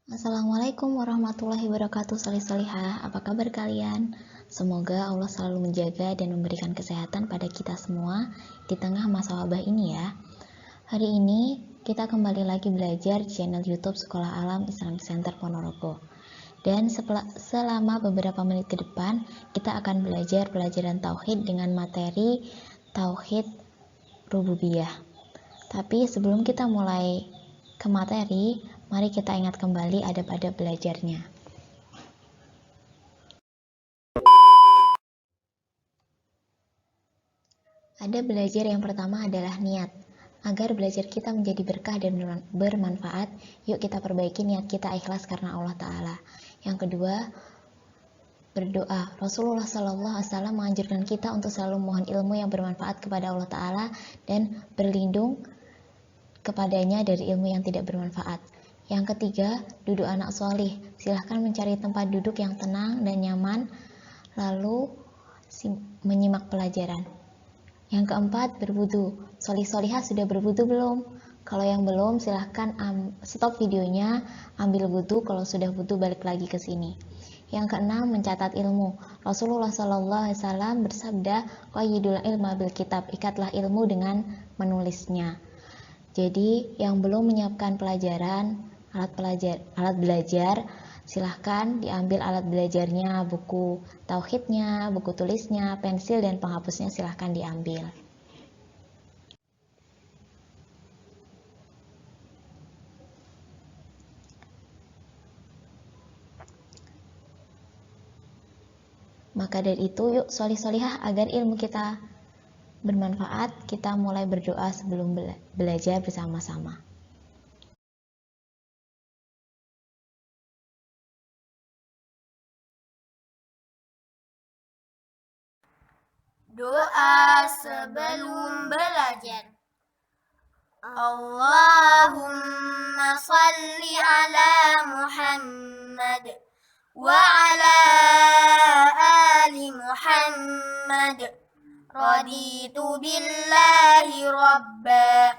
Assalamualaikum warahmatullahi wabarakatuh, salih-salihah. Apa kabar kalian? Semoga Allah selalu menjaga dan memberikan kesehatan pada kita semua di tengah masa wabah ini ya. Hari ini kita kembali lagi belajar di channel YouTube Sekolah Alam Islamic Center Ponorogo. Dan selama beberapa menit ke depan, kita akan belajar pelajaran tauhid dengan materi tauhid rububiyah. Tapi sebelum kita mulai ke materi, mari kita ingat kembali adab-adab belajarnya. Adab belajar yang pertama adalah niat. Agar belajar kita menjadi berkah dan bermanfaat, yuk kita perbaiki niat kita ikhlas karena Allah Ta'ala. Yang kedua, berdoa. Rasulullah SAW menganjurkan kita untuk selalu mohon ilmu yang bermanfaat kepada Allah Ta'ala dan berlindung kepadanya dari ilmu yang tidak bermanfaat. Yang ketiga, duduk anak solih. Silahkan mencari tempat duduk yang tenang dan nyaman, lalu menyimak pelajaran. Yang keempat, berwudu. Solih-solihah sudah berwudu belum? Kalau yang belum, silahkan stop videonya, ambil wudu. Kalau sudah wudu, balik lagi ke sini. Yang keenam, mencatat ilmu. Rasulullah SAW bersabda, qayyidul ilma bil kitab, ikatlah ilmu dengan menulisnya. Jadi yang belum menyiapkan pelajaran, alat belajar, silahkan diambil alat belajarnya, buku tauhidnya, buku tulisnya, pensil dan penghapusnya silahkan diambil. Maka dari itu yuk solih-solihah agar ilmu kita bermanfaat, kita mulai berdoa sebelum belajar bersama-sama. Doa sebelum belajar. Allahumma salli ala Muhammad wa ala ali Muhammad. Raditu billahi rabba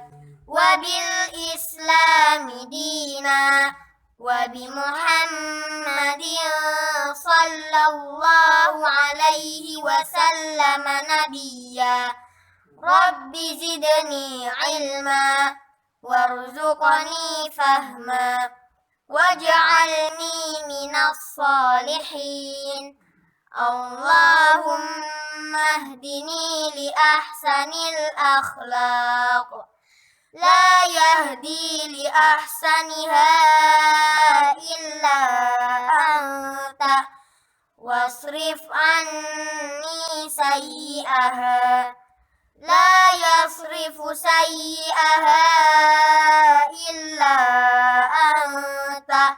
wa bil islami dina wa bi Muhammadin sallallahu alaihi wasallam nabiyya. Rabbi zidni ilma warzuqni fahma waj'alni minas salihin. Allahumma hdini li ahsanil akhlaq la yahdi li ahsaniha illa anta wasrif anni sayyi'aha la yasrifu sayyi'aha illa anta.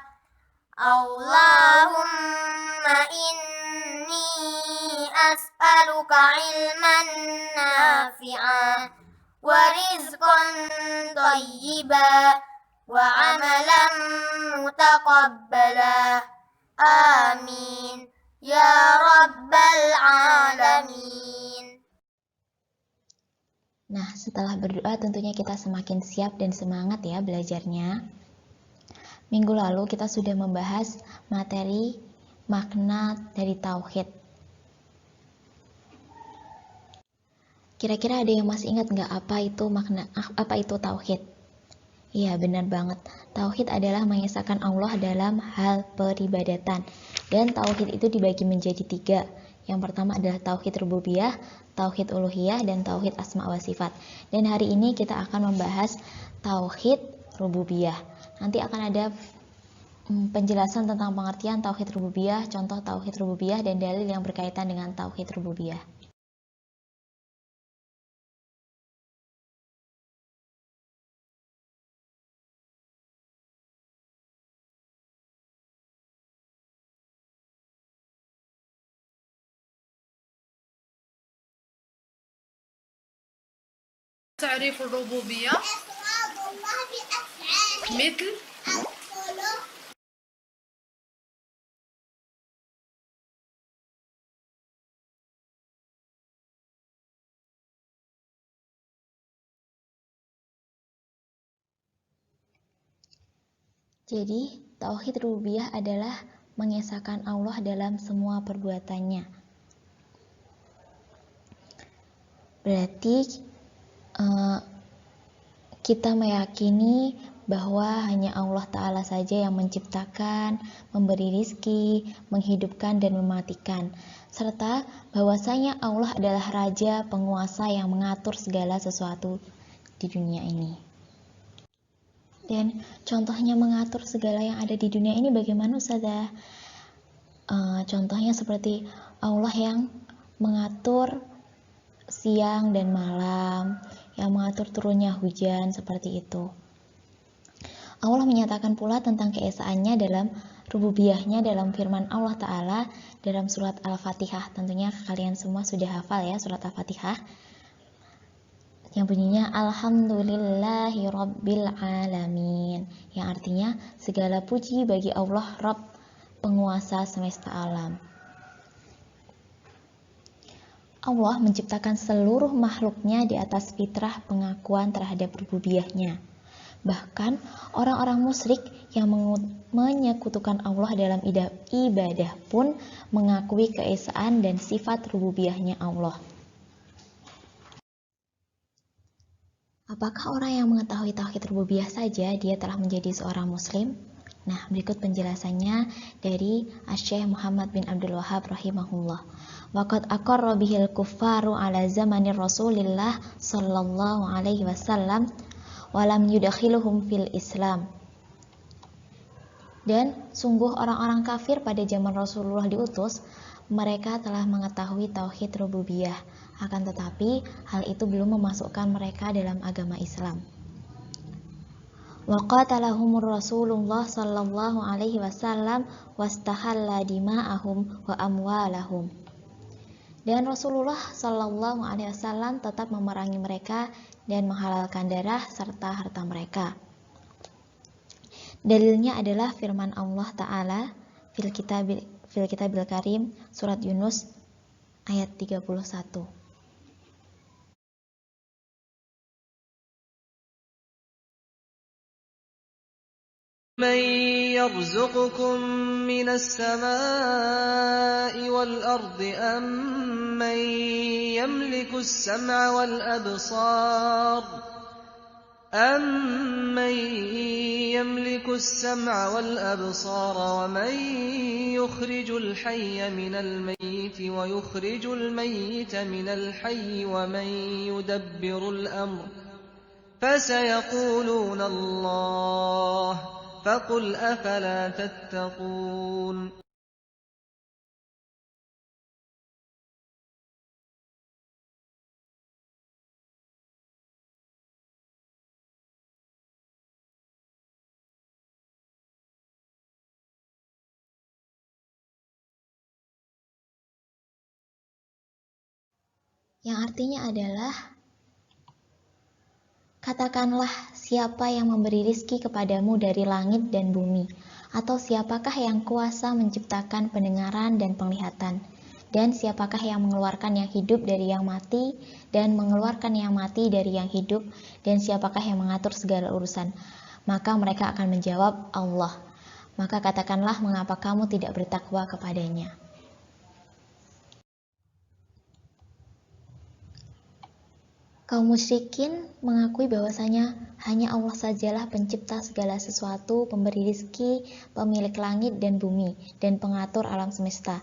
Allahumma inni as'aluka ilman nafi'an wa rizqan thayyiban wa amalan mutaqabbala. Amin ya rabbal alamin. Nah, setelah berdoa tentunya kita semakin siap dan semangat ya belajarnya. Minggu lalu kita sudah membahas materi makna dari tauhid. Kira-kira ada yang masih ingat nggak apa itu tauhid? Iya, benar banget. Tauhid adalah mengesahkan Allah dalam hal peribadatan. Dan tauhid itu dibagi menjadi 3. Yang pertama adalah tauhid rububiyah, tauhid uluhiyah, dan tauhid asma wa sifat. Dan hari ini kita akan membahas tauhid rububiyah. Nanti akan ada penjelasan tentang pengertian tauhid rububiyah, contoh tauhid rububiyah, dan dalil yang berkaitan dengan tauhid rububiyah. تعريف الربوبية مثل Jadi, Tauhid rububiyah adalah mengesahkan Allah dalam semua perbuatannya. Berarti kita meyakini bahwa hanya Allah Ta'ala saja yang menciptakan, memberi rizki, menghidupkan dan mematikan, serta bahwasanya Allah adalah Raja penguasa yang mengatur segala sesuatu di dunia ini. Dan contohnya mengatur segala yang ada di dunia ini bagaimana, Ustazah? Contohnya seperti Allah yang mengatur siang dan malam, yang mengatur turunnya hujan, seperti itu. Allah menyatakan pula tentang keesaannya dalam rububiyahnya dalam firman Allah Ta'ala dalam surat Al-Fatihah. Tentunya kalian semua sudah hafal ya surat Al-Fatihah, yang bunyinya Alhamdulillahi Rabbil Alamin, yang artinya segala puji bagi Allah Rabb, penguasa semesta alam. Allah menciptakan seluruh makhluknya di atas fitrah pengakuan terhadap rububiyahnya. Bahkan orang-orang musyrik yang menyekutukan Allah dalam ibadah pun mengakui keesaan dan sifat rububiyahnya Allah. Apakah orang yang mengetahui tauhid rububiyah saja dia telah menjadi seorang muslim? Nah, berikut penjelasannya dari Asy-Syaikh Muhammad bin Abdul Wahhab rahimahullah. Waqad aqarra bihil kuffaru ala zamanir Rasulillah sallallahu alaihi wasallam walam yudakhiluhum fil Islam. Dan sungguh orang-orang kafir pada zaman Rasulullah diutus, mereka telah mengetahui tauhid rububiyah, akan tetapi hal itu belum memasukkan mereka dalam agama Islam. Wa qatalahumur Rasulullah sallallahu alaihi wasallam wastahalla dima'ahum wa amwalahum. Dan Rasulullah sallallahu alaihi wasallam tetap memerangi mereka dan menghalalkan darah serta harta mereka. Dalilnya adalah firman Allah Ta'ala fil kitabil karim surat Yunus ayat 31. من يرزقكم من السماء والأرض أمن يملك السمع والأبصار ومن يخرج الحي من الميت ويخرج الميت من الحي ومن يدبر الأمر فسيقولون الله فقل أفلا تتقون. Yang artinya adalah, katakanlah siapa yang memberi rizki kepadamu dari langit dan bumi, atau siapakah yang kuasa menciptakan pendengaran dan penglihatan, dan siapakah yang mengeluarkan yang hidup dari yang mati dan mengeluarkan yang mati dari yang hidup, dan siapakah yang mengatur segala urusan. Maka mereka akan menjawab, Allah. Maka katakanlah, mengapa kamu tidak bertakwa kepadanya? Kaum musyrikin mengakui bahwasanya hanya Allah sajalah pencipta segala sesuatu, pemberi rizki, pemilik langit dan bumi, dan pengatur alam semesta.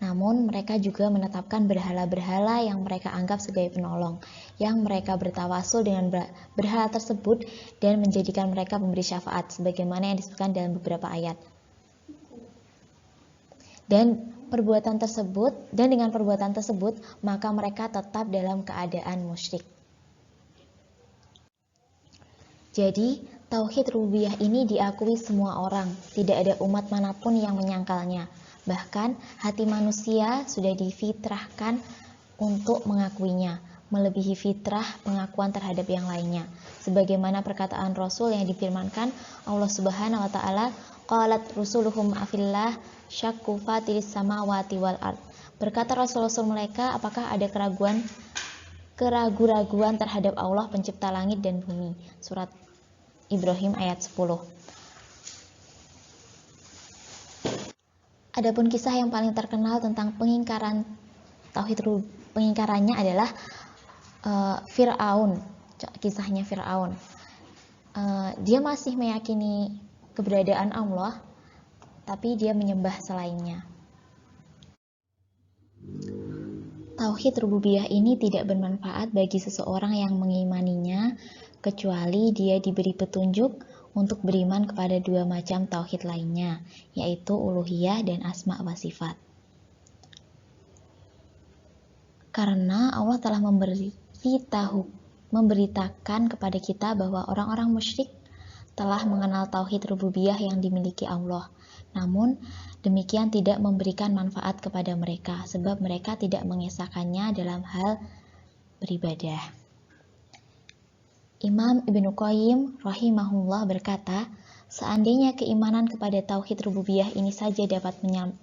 Namun mereka juga menetapkan berhala-berhala yang mereka anggap sebagai penolong, yang mereka bertawasul dengan berhala tersebut dan menjadikan mereka pemberi syafaat, sebagaimana yang disebutkan dalam beberapa ayat. Dan dengan perbuatan tersebut, maka mereka tetap dalam keadaan musyrik. Jadi, tauhid rububiyah ini diakui semua orang, tidak ada umat manapun yang menyangkalnya. Bahkan, hati manusia sudah difitrahkan untuk mengakuinya, melebihi fitrah pengakuan terhadap yang lainnya. Sebagaimana perkataan Rasul yang difirmankan Allah Subhanahu wa taala, qalat rusuluhum afillah syakku fatiris samawati wal ard. Berkata Rasul-rasul mereka, apakah ada keraguan-raguan terhadap Allah pencipta langit dan bumi. Surat Ibrahim ayat 10. Adapun kisah yang paling terkenal tentang pengingkarannya adalah Fir'aun, kisahnya Fir'aun. Dia masih meyakini keberadaan Allah, tapi dia menyembah selainnya. Tauhid rububiyah ini tidak bermanfaat bagi seseorang yang mengimaninya, kecuali dia diberi petunjuk untuk beriman kepada dua macam tauhid lainnya, yaitu uluhiyah dan asma wa sifat. Karena Allah telah memberitakan kepada kita bahwa orang-orang musyrik telah mengenal tauhid rububiyah yang dimiliki Allah. Namun, demikian tidak memberikan manfaat kepada mereka, sebab mereka tidak mengesahkannya dalam hal beribadah. Imam Ibnu Qayyim rahimahullah berkata, seandainya keimanan kepada tauhid rububiyah ini saja dapat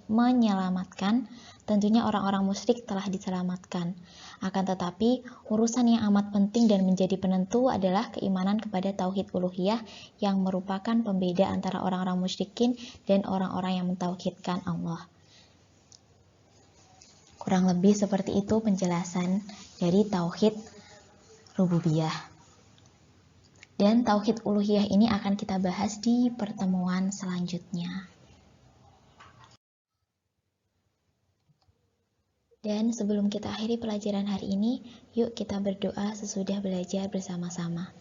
menyelamatkan, tentunya orang-orang musyrik telah diselamatkan. Akan tetapi, urusan yang amat penting dan menjadi penentu adalah keimanan kepada tauhid uluhiyah yang merupakan pembeda antara orang-orang musyrikin dan orang-orang yang mentauhidkan Allah. Kurang lebih seperti itu penjelasan dari tauhid rububiyah. Dan tauhid uluhiyah ini akan kita bahas di pertemuan selanjutnya. Dan sebelum kita akhiri pelajaran hari ini, yuk kita berdoa sesudah belajar bersama-sama.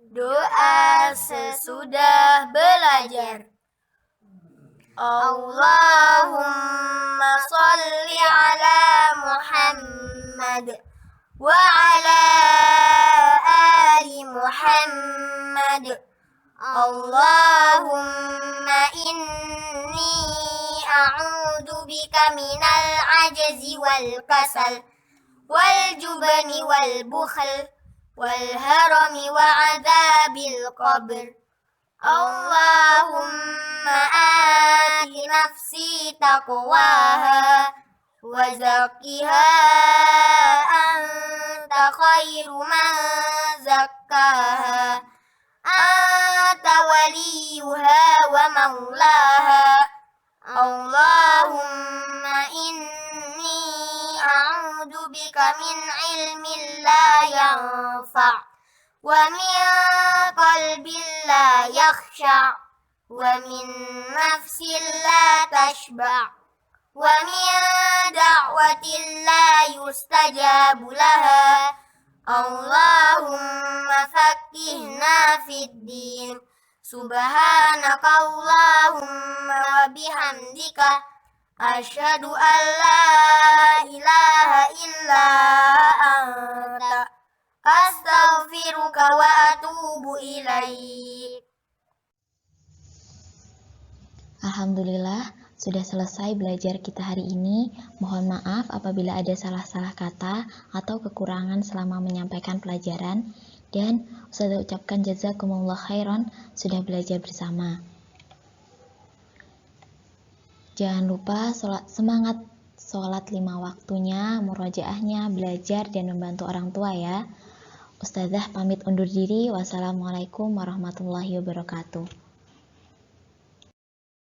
Doa sesudah belajar. Allahumma sholli ala Muhammad wa ala ali Muhammad. Allahumma inni a'udzu bika minal ajzi wal kasal wal jubni wal bukhl wal harami wa adzabil qabr. Allahumma ati nafsi taqwaha wa zakkiha anta khairu man zakkaha anta waliyuha wa maulaha. Allahumma inni a'udzu bika min ilmin la yanfa' wa min qalbin la yakhsha' wa min nafsin la tashba' wa min da'watin la yustajabu laha. Allahumma faqqihna fid din. Subhanaka Allahumma wa bihamdika asyhadu an la ilaha illa anta astaghfiruka wa atubu ilaik. Alhamdulillah, sudah selesai belajar kita hari ini. Mohon maaf apabila ada salah-salah kata atau kekurangan selama menyampaikan pelajaran. Dan Ustazah ucapkan jazakumullah khairan sudah belajar bersama. Jangan lupa semangat sholat 5 waktunya, murojaahnya, belajar dan membantu orang tua ya. Ustazah pamit undur diri. Wassalamualaikum warahmatullahi wabarakatuh.